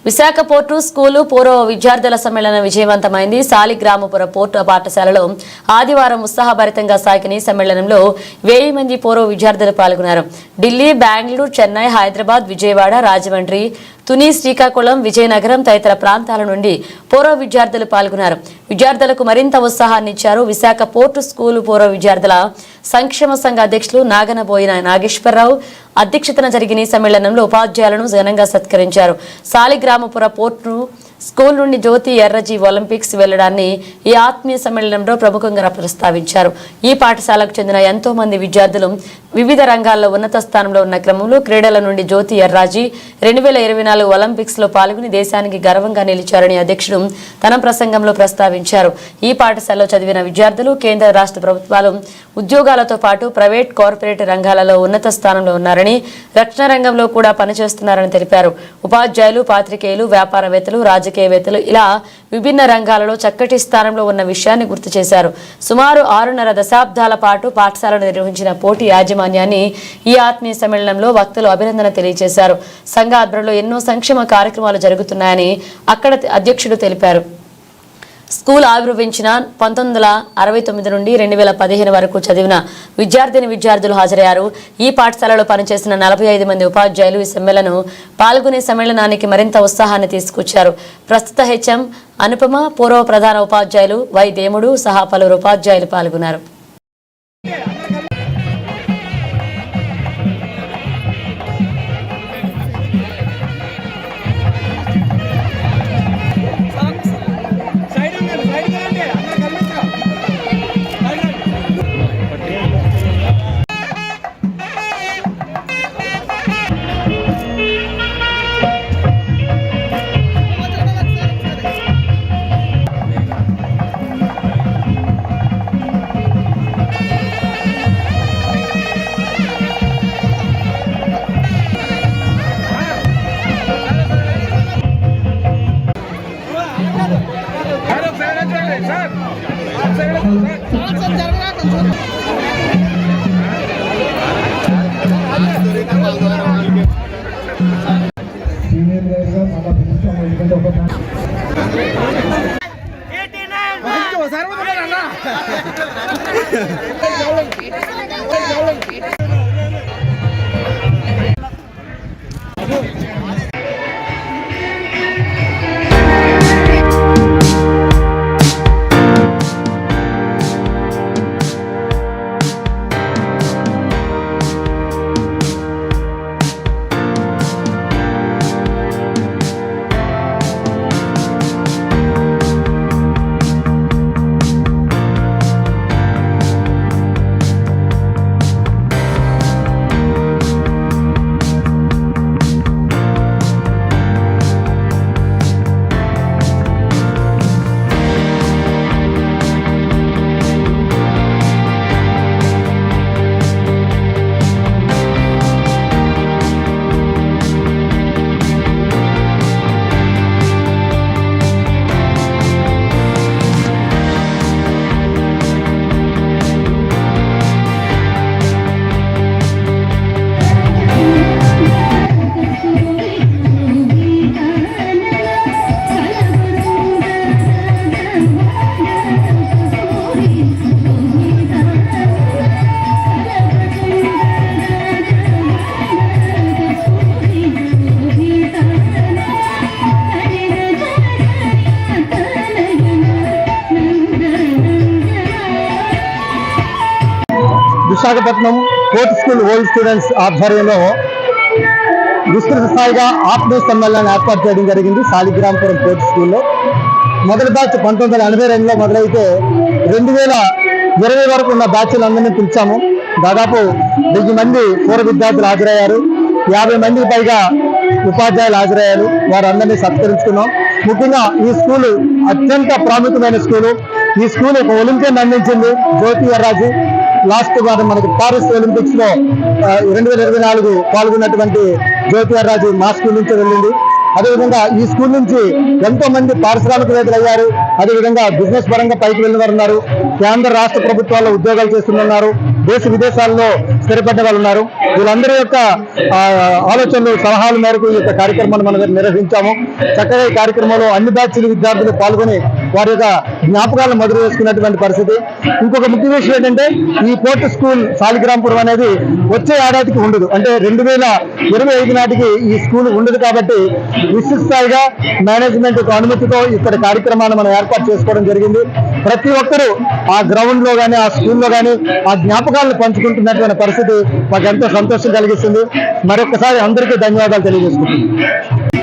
Visakha port school పూర్వ విద్యార్థుల సమ్మేళనం విజయవంతమైంది. సాలిగ్రామపుర పోర్టు పాఠశాలలో ఆదివారం ఉత్సాహభరితంగా సాగిన సమ్మేళనంలో 1000 మంది పూర్వ విద్యార్థులు పాల్గొన్నారు. ఢిల్లీ, బెంగళూరు, చెన్నై, హైదరాబాద్, విజయవాడ, రాజమండ్రి, తుని, శ్రీకాకుళం, విజయనగరం తదితర ప్రాంతాల నుండి పూర్వ విద్యార్థులు పాల్గొన్నారు. విద్యార్థులకు మరింత ఉత్సాహాన్ని ఇచ్చారు. విశాఖ పోర్టు స్కూలు పూర్వ విద్యార్థుల సంక్షేమ సంఘ అధ్యక్షులు నాగనబోయిన నాగేశ్వరరావు అధ్యక్షతన జరిగిన సమ్మేళనంలో ఉపాధ్యాయులను ఘనంగా సత్కరించారు. సాలిగ్రామపుర పోర్టు స్కూల్ నుండి జ్యోతి ఎర్రజీ ఒలింపిక్స్ వెళ్లడాన్ని ఈ ఆత్మీయ సమ్మేళనంలో ప్రముఖంగా ప్రస్తావించారు. ఈ పాఠశాలకు చెందిన ఎంతో మంది విద్యార్థులు వివిధ రంగాల్లో ఉన్నత స్థానంలో ఉన్న క్రమంలో క్రీడల నుండి జ్యోతి ఎర్రాజీ 2024 ఒలింపిక్స్ లో పాల్గొని దేశానికి గర్వంగా నిలిచారని అధ్యక్షుడు తన ప్రసంగంలో ప్రస్తావించారు. ఈ పాఠశాలలో చదివిన విద్యార్థులు కేంద్ర రాష్ట్ర ప్రభుత్వాలు ఉద్యోగాలతో పాటు ప్రైవేట్, కార్పొరేట్ రంగాలలో ఉన్నత స్థానంలో ఉన్నారని, రక్షణ రంగంలో కూడా పనిచేస్తున్నారని తెలిపారు. ఉపాధ్యాయులు, పాత్రికేయులు, వ్యాపారవేత్తలు, రాజకీయవేత్తలు ఇలా విభిన్న రంగాలలో చక్కటి స్థానంలో ఉన్న విషయాన్ని గుర్తు చేశారు. సుమారు 6.5 దశాబ్దాల పాటు పాఠశాలను నిర్వహించిన పోటీ యాజమాన్యాన్ని ఈ ఆత్మీయ సమ్మేళనంలో వక్తలు అభినందన తెలియజేశారు. సంఘ ఆధ్వర్యంలో ఎన్నో సంక్షేమ కార్యక్రమాలు జరుగుతున్నాయని అక్కడ అధ్యక్షుడు తెలిపారు. స్కూల్ ఆవిర్భవించిన 1969 నుండి 2015 వరకు చదివిన విద్యార్థులు హాజరయ్యారు. ఈ పాఠశాలలో పనిచేసిన 45 మంది ఉపాధ్యాయులు ఈ సమ్మేళనం పాల్గొనే సమ్మేళనానికి మరింత ఉత్సాహాన్ని తీసుకొచ్చారు. ప్రస్తుత హెచ్ఎం అనుపమ, పూర్వ ప్రధాన ఉపాధ్యాయులు వై దేముడు సహా పలువురు ఉపాధ్యాయులు పాల్గొన్నారు. Visakhapatnam port school old students ఆధ్వర్యంలో విస్తృత స్థాయిగా ఆత్మీయ సమ్మేళనాన్ని ఏర్పాటు చేయడం జరిగింది. సాలిగ్రామపురం పోర్ట్ స్కూల్లో మొదటి బ్యాచ్ 1982లో మొదలైతే 2020 వరకు ఉన్న బ్యాచ్లందరినీ పిలిచాము. దాదాపు 1000 మంది పూర్వ విద్యార్థులు హాజరయ్యారు. 50 మందికి పైగా ఉపాధ్యాయులు హాజరయ్యారు. వారందరినీ సత్కరించుకున్నాం. ముఖ్యంగా ఈ స్కూలు అత్యంత ప్రాముఖ్యమైన స్కూలు. ఈ స్కూల్ ఒక ఒలింపియన్ అందించింది, జ్యోతి ఎర్రాజీ. లాస్ట్ మనకి పారిస్ ఒలింపిక్స్ లో 2024 పాల్గొన్నటువంటి జ్యోతి ఎర్రాజీ మా స్కూల్ నుంచి వెళ్ళింది. అదేవిధంగా ఈ స్కూల్ నుంచి ఎంతో మంది పారిశ్రామికవేత్తలు అయ్యారు. అదేవిధంగా బిజినెస్ పరంగా పైకి వెళ్ళిన వారు ఉన్నారు. కేంద్ర రాష్ట్ర ప్రభుత్వాల్లో ఉద్యోగాలు చేస్తున్నారు. దేశ విదేశాల్లో స్థిరపడ్డ వాళ్ళు ఉన్నారు. వీళ్ళందరి యొక్క ఆలోచనలు సలహాల మేరకు ఈ యొక్క కార్యక్రమాన్ని మనం నిర్వహించాము. చక్కగా ఈ కార్యక్రమంలో అన్ని బ్యాచ్ల విద్యార్థులు పాల్గొని వారి యొక్క జ్ఞాపకాలను మధుర చేసుకున్నటువంటి పరిస్థితి. ఇంకొక ముఖ్య విషయం ఏంటంటే ఈ పోర్ట్ స్కూల్ సాలిగ్రాంపురం అనేది వచ్చే ఏడాదికి ఉండదు, అంటే 2025 నాటికి ఈ స్కూల్ ఉండదు. కాబట్టి విస్తృత స్థాయిగా మేనేజ్మెంట్ అనుమతితో ఇక్కడ కార్యక్రమాన్ని మనం ఏర్పాటు చేసుకోవడం జరిగింది. ప్రతి ఒక్కరూ ఆ గ్రౌండ్ లో కానీ ఆ స్కూల్లో కానీ ఆ జ్ఞాపకాలను పంచుకుంటున్నటువంటి పరిస్థితి మాకు ఎంతో సంతోషం కలిగిస్తుంది. మరొకసారి అందరికీ ధన్యవాదాలు తెలియజేసుకుంటున్నాను.